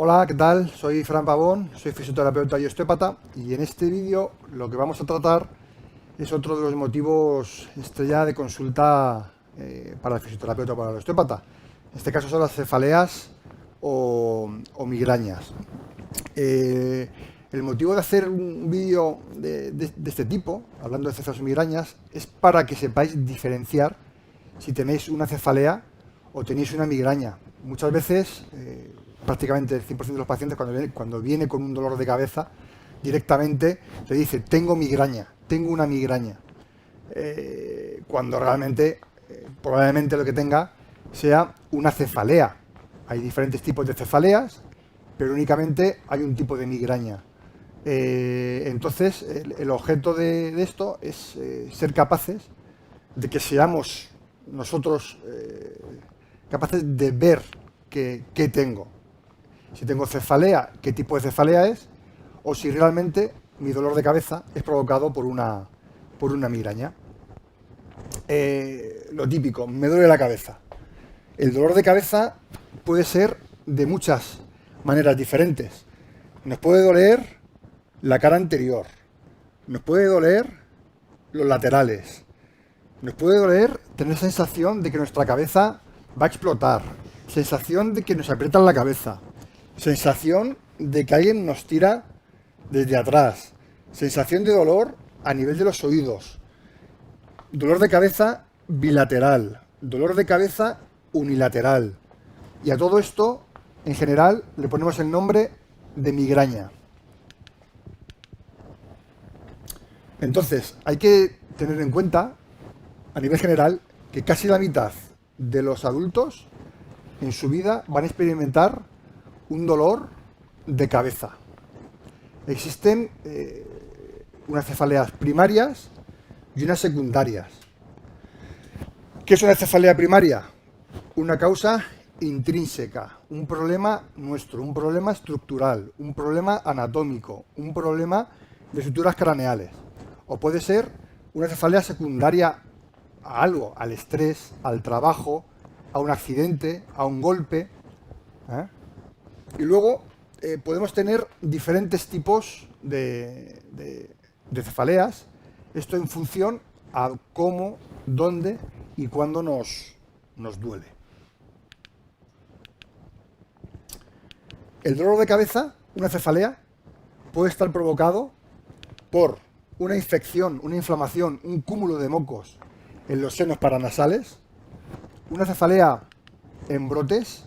Hola, ¿qué tal? Soy Fran Pavón, soy fisioterapeuta y osteópata y en este vídeo lo que vamos a tratar es otro de los motivos estrella de consulta para el fisioterapeuta o para el osteópata. En este caso son las cefaleas o migrañas. Eh, el motivo de hacer un vídeo de este tipo, hablando de cefaleas o migrañas, es para que sepáis diferenciar si tenéis una cefalea o tenéis una migraña. Muchas veces, prácticamente el 100% de los pacientes, cuando viene con un dolor de cabeza, directamente te dice, tengo migraña, tengo una migraña. Cuando realmente, probablemente lo que tenga sea una cefalea. Hay diferentes tipos de cefaleas, pero únicamente hay un tipo de migraña. Entonces, el objeto de esto es ser capaces de que seamos nosotros capaces de ver qué tengo. Si tengo cefalea, qué tipo de cefalea es, o si realmente mi dolor de cabeza es provocado por una migraña. Lo típico, me duele la cabeza. El dolor de cabeza puede ser de muchas maneras diferentes. Nos puede doler la cara anterior, nos puede doler los laterales, nos puede doler tener sensación de que nuestra cabeza va a explotar, sensación de que nos aprietan la cabeza, sensación de que alguien nos tira desde atrás, sensación de dolor a nivel de los oídos, dolor de cabeza bilateral, dolor de cabeza unilateral. Y a todo esto, en general, le ponemos el nombre de migraña. Entonces, hay que tener en cuenta, a nivel general, que casi la mitad de los adultos en su vida van a experimentar un dolor de cabeza. Existen unas cefaleas primarias y unas secundarias. ¿Qué es una cefalea primaria? Una causa intrínseca, un problema nuestro, un problema estructural, un problema anatómico, un problema de estructuras craneales. O puede ser una cefalea secundaria a algo, al estrés, al trabajo, a un accidente, a un golpe. Y luego podemos tener diferentes tipos de cefaleas, esto en función a cómo, dónde y cuándo nos duele. El dolor de cabeza, una cefalea, puede estar provocado por una infección, una inflamación, un cúmulo de mocos en los senos paranasales. Una cefalea en brotes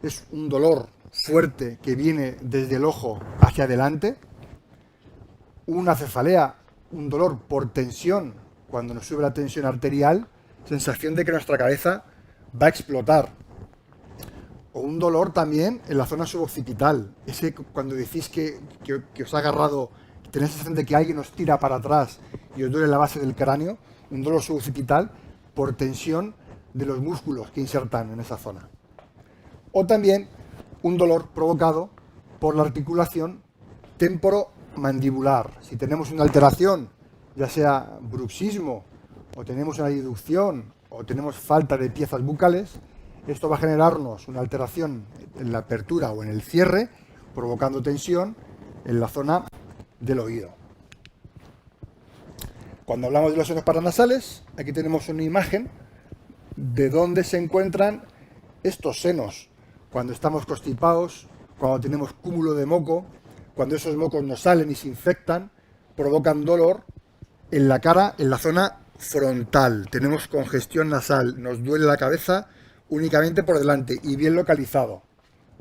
es un dolor fuerte que viene desde el ojo hacia adelante. Una cefalea, un dolor por tensión, cuando nos sube la tensión arterial, sensación de que nuestra cabeza va a explotar. O un dolor también en la zona suboccipital. Ese cuando decís que os ha agarrado, tenéis la sensación de que alguien os tira para atrás y os duele la base del cráneo, un dolor suboccipital por tensión de los músculos que insertan en esa zona. O también un dolor provocado por la articulación temporomandibular. Si tenemos una alteración, ya sea bruxismo, o tenemos una disducción, o tenemos falta de piezas bucales, esto va a generarnos una alteración en la apertura o en el cierre, provocando tensión en la zona del oído. Cuando hablamos de los senos paranasales, aquí tenemos una imagen de dónde se encuentran estos senos. Cuando estamos constipados, cuando tenemos cúmulo de moco, cuando esos mocos nos salen y se infectan, provocan dolor en la cara, en la zona frontal. Tenemos congestión nasal, nos duele la cabeza únicamente por delante y bien localizado.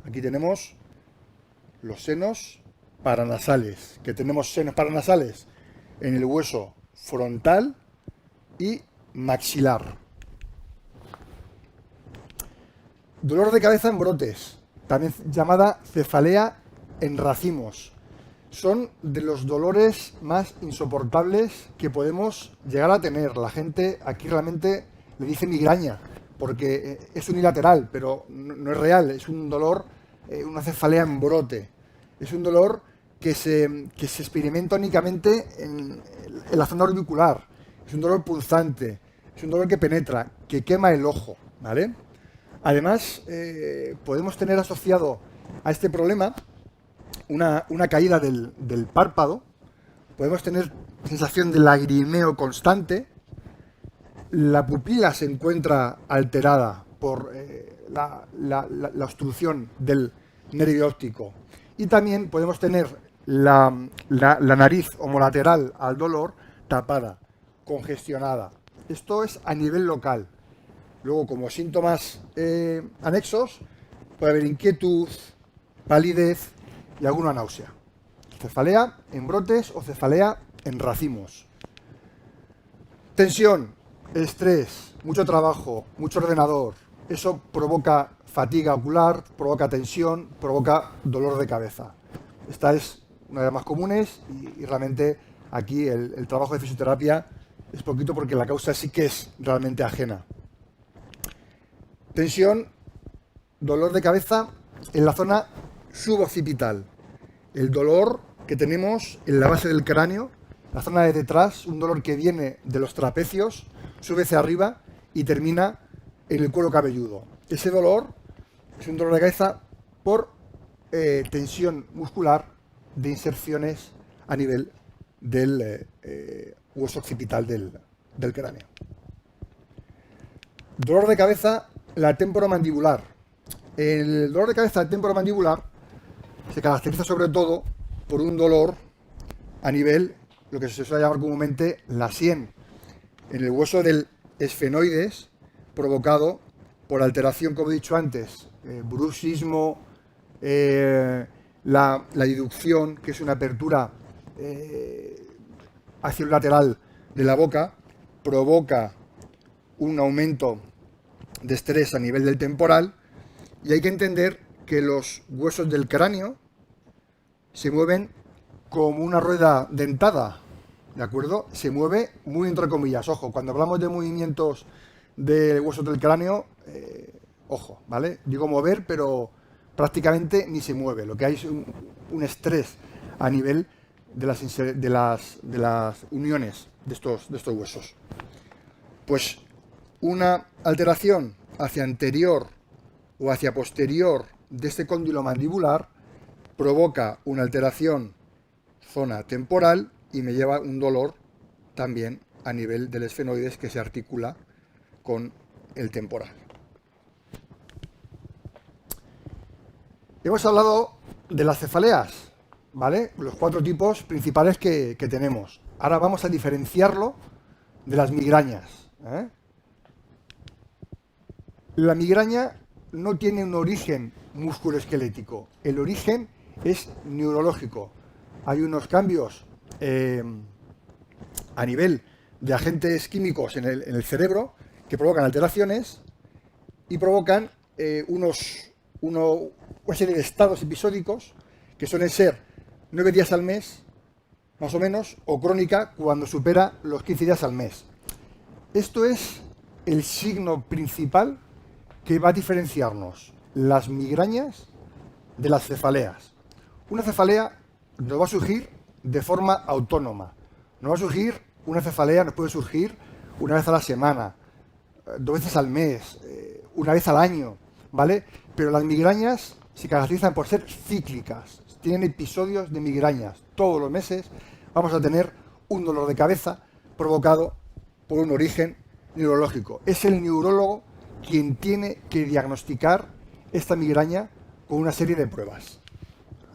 Aquí tenemos los senos paranasales, que tenemos senos paranasales en el hueso frontal y maxilar. Dolor de cabeza en brotes, también llamada cefalea en racimos. Son de los dolores más insoportables que podemos llegar a tener. La gente aquí realmente le dice migraña, porque es unilateral, pero no es real, es un dolor, una cefalea en brote. Es un dolor que se experimenta únicamente en la zona orbicular. Es un dolor punzante, es un dolor que penetra, que quema el ojo, ¿vale? Además, podemos tener asociado a este problema, una caída del párpado, podemos tener sensación de lagrimeo constante, la pupila se encuentra alterada por la obstrucción del nervio óptico y también podemos tener la nariz homolateral al dolor tapada, congestionada. Esto es a nivel local. Luego, como síntomas anexos, puede haber inquietud, palidez y alguna náusea. Cefalea en brotes o cefalea en racimos. Tensión, estrés, mucho trabajo, mucho ordenador. Eso provoca fatiga ocular, provoca tensión, provoca dolor de cabeza. Esta es una de las más comunes y realmente aquí el trabajo de fisioterapia es poquito porque la causa sí que es realmente ajena. Tensión, dolor de cabeza en la zona suboccipital. El dolor que tenemos en la base del cráneo, la zona de detrás, un dolor que viene de los trapecios, sube hacia arriba y termina en el cuero cabelludo. Ese dolor es un dolor de cabeza por tensión muscular de inserciones a nivel del hueso occipital del cráneo. Dolor de cabeza, la temporomandibular. El dolor de cabeza temporomandibular se caracteriza sobre todo por un dolor a nivel, lo que se suele llamar comúnmente la sien, en el hueso del esfenoides, provocado por alteración, como he dicho antes, bruxismo, la diducción, que es una apertura hacia el lateral de la boca, provoca un aumento de estrés a nivel del temporal, y hay que entender que los huesos del cráneo se mueven como una rueda dentada, ¿de acuerdo? Se mueve muy entre comillas. Ojo, cuando hablamos de movimientos de huesos del cráneo, ojo, ¿vale? Digo mover, pero prácticamente ni se mueve. Lo que hay es un estrés a nivel de las uniones de estos huesos. Pues una alteración hacia anterior o hacia posterior de este cóndilo mandibular provoca una alteración zona temporal y me lleva un dolor también a nivel del esfenoides que se articula con el temporal. Hemos hablado de las cefaleas, ¿vale? Los 4 tipos principales que tenemos. Ahora vamos a diferenciarlo de las migrañas, ¿eh? La migraña no tiene un origen musculoesquelético, el origen es neurológico. Hay unos cambios a nivel de agentes químicos en el cerebro que provocan alteraciones y provocan una serie de estados episódicos que suelen ser 9 días al mes, más o menos, o crónica cuando supera los 15 días al mes. Esto es el signo principal que va a diferenciarnos las migrañas de las cefaleas. Una cefalea nos va a surgir de forma autónoma. Nos va a surgir, una cefalea nos puede surgir una vez a la semana, 2 veces al mes, una vez al año, ¿vale? Pero las migrañas se caracterizan por ser cíclicas. Tienen episodios de migrañas. Todos los meses vamos a tener un dolor de cabeza provocado por un origen neurológico. Es el neurólogo quien tiene que diagnosticar esta migraña con una serie de pruebas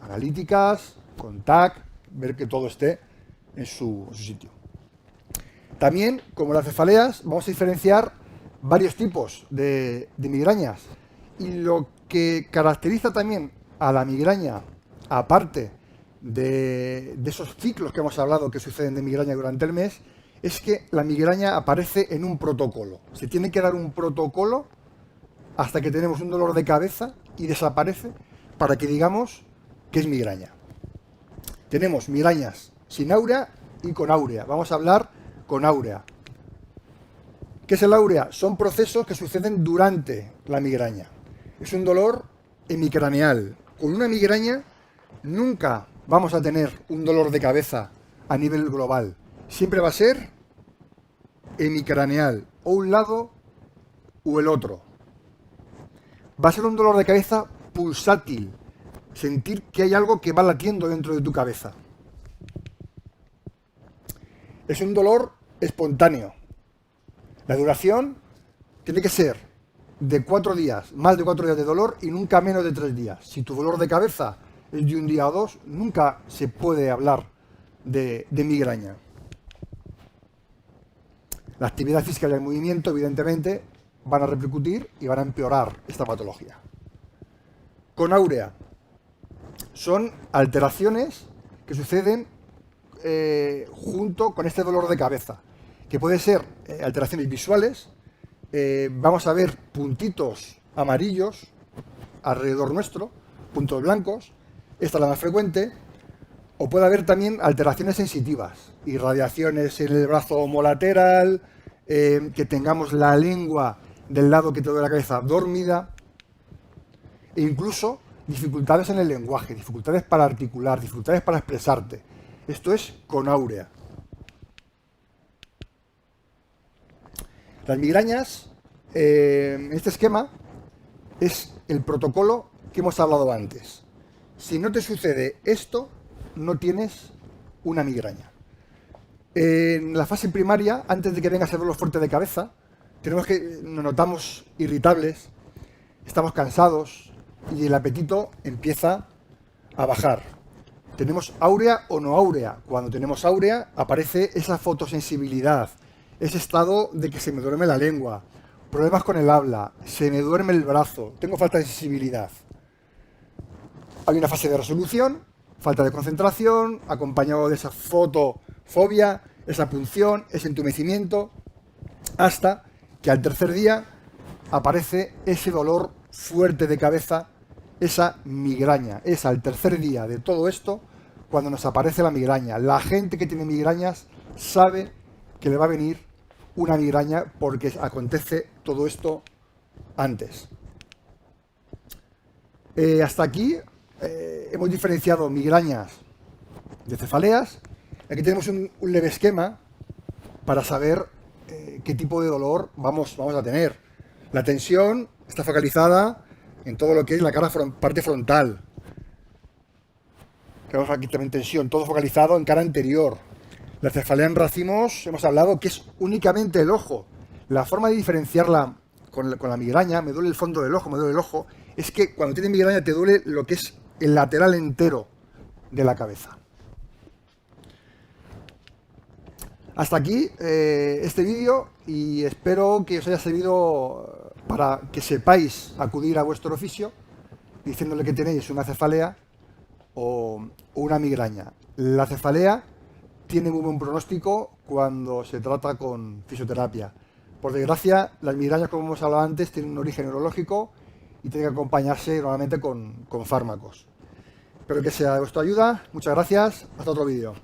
analíticas, con TAC, ver que todo esté en su sitio. También, como las cefaleas, vamos a diferenciar varios tipos de migrañas. Y lo que caracteriza también a la migraña, aparte de esos ciclos que hemos hablado que suceden de migraña durante el mes, es que la migraña aparece en un protocolo. Se tiene que dar un protocolo hasta que tenemos un dolor de cabeza y desaparece para que digamos que es migraña. Tenemos migrañas sin áurea y con áurea. Vamos a hablar con áurea. ¿Qué es el áurea? Son procesos que suceden durante la migraña. Es un dolor hemicraneal. Con una migraña nunca vamos a tener un dolor de cabeza a nivel global. Siempre va a ser hemicraneal, o un lado o el otro. Va a ser un dolor de cabeza pulsátil, sentir que hay algo que va latiendo dentro de tu cabeza. Es un dolor espontáneo. La duración tiene que ser de 4 días, más de 4 días de dolor y nunca menos de 3 días. Si tu dolor de cabeza es de un día o dos, nunca se puede hablar de migraña. La actividad física y el movimiento, evidentemente, van a repercutir y van a empeorar esta patología. Con áurea. Son alteraciones que suceden junto con este dolor de cabeza, que puede ser alteraciones visuales. Vamos a ver puntitos amarillos alrededor nuestro, puntos blancos, esta es la más frecuente, o puede haber también alteraciones sensitivas, irradiaciones en el brazo homolateral, que tengamos la lengua del lado que te duele la cabeza dormida, e incluso dificultades en el lenguaje, dificultades para articular, dificultades para expresarte. Esto es con áurea. Las migrañas, en este esquema, es el protocolo que hemos hablado antes. Si no te sucede esto, no tienes una migraña. En la fase primaria, antes de que venga ese dolor fuerte de cabeza, nos notamos irritables, estamos cansados y el apetito empieza a bajar. ¿Tenemos áurea o no áurea? Cuando tenemos áurea aparece esa fotosensibilidad, ese estado de que se me duerme la lengua, problemas con el habla, se me duerme el brazo, tengo falta de sensibilidad. Hay una fase de resolución, falta de concentración, acompañado de esa fotofobia, esa punción, ese entumecimiento, hasta que al tercer día aparece ese dolor fuerte de cabeza, esa migraña. Es al tercer día de todo esto cuando nos aparece la migraña. La gente que tiene migrañas sabe que le va a venir una migraña porque acontece todo esto antes. Hasta aquí hemos diferenciado migrañas de cefaleas. Aquí tenemos un leve esquema para saber qué tipo de dolor vamos a tener. La tensión está focalizada en todo lo que es la parte frontal. Tenemos aquí también tensión, todo focalizado en cara anterior. La cefalea en racimos, hemos hablado que es únicamente el ojo. La forma de diferenciarla con la migraña, me duele el fondo del ojo, me duele el ojo, es que cuando tienes migraña te duele lo que es el lateral entero de la cabeza. Hasta aquí este vídeo y espero que os haya servido para que sepáis acudir a vuestro oficio diciéndole que tenéis una cefalea o una migraña. La cefalea tiene muy buen pronóstico cuando se trata con fisioterapia. Por desgracia, las migrañas, como hemos hablado antes, tienen un origen neurológico y tienen que acompañarse normalmente con fármacos. Espero que sea de vuestra ayuda. Muchas gracias. Hasta otro vídeo.